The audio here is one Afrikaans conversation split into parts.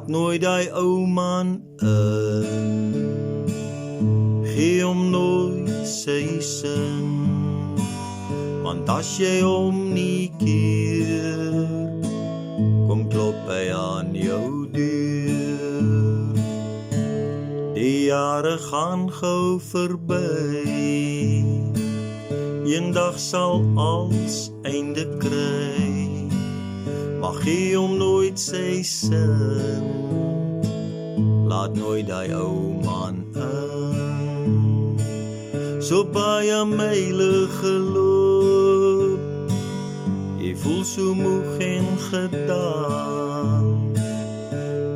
laat nooit die ou man in. Gee hom nooit sy sin, want as jy hom nie keer, kom klop hy aan jou deur. Die jare gaan gou verby, eendag sal alles einde kry, maar gee hom nooit sy sin, laat nooit die ou man in. So baie myle geloop, jy voel so moeg en gedaan,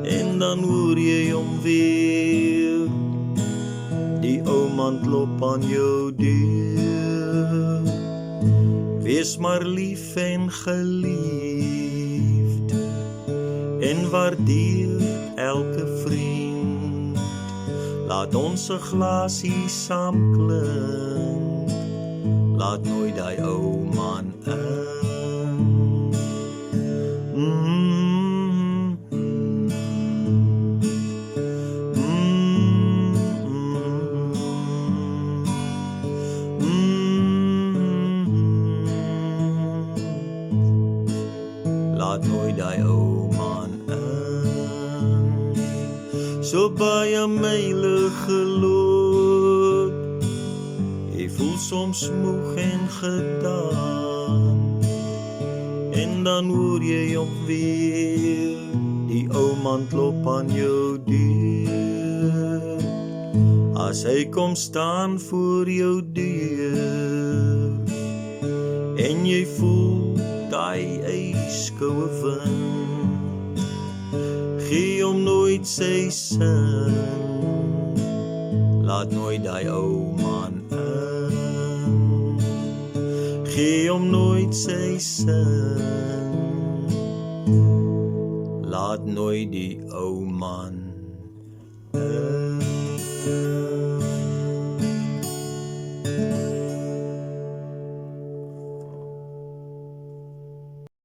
en dan hoor jy hom weer, die ou man klop aan jou deur. Wees maar lief en geliefd, en waardeer elke vriend. Laat ons 'n glasie saam klink, laat nooit die ou man in. Laat nooit die ou man in. So baie myle geloop, jy voel soms moeg en gedaan, en dan hoor jy hom weer, die ou man klop aan jou deur. As hy kom staan voor jou deur, en jy voel die ijskoue wind, gee hom nooit sy sin, laat nooit die ou man in. Gee hom nooit sy sin, laat nooit die ou man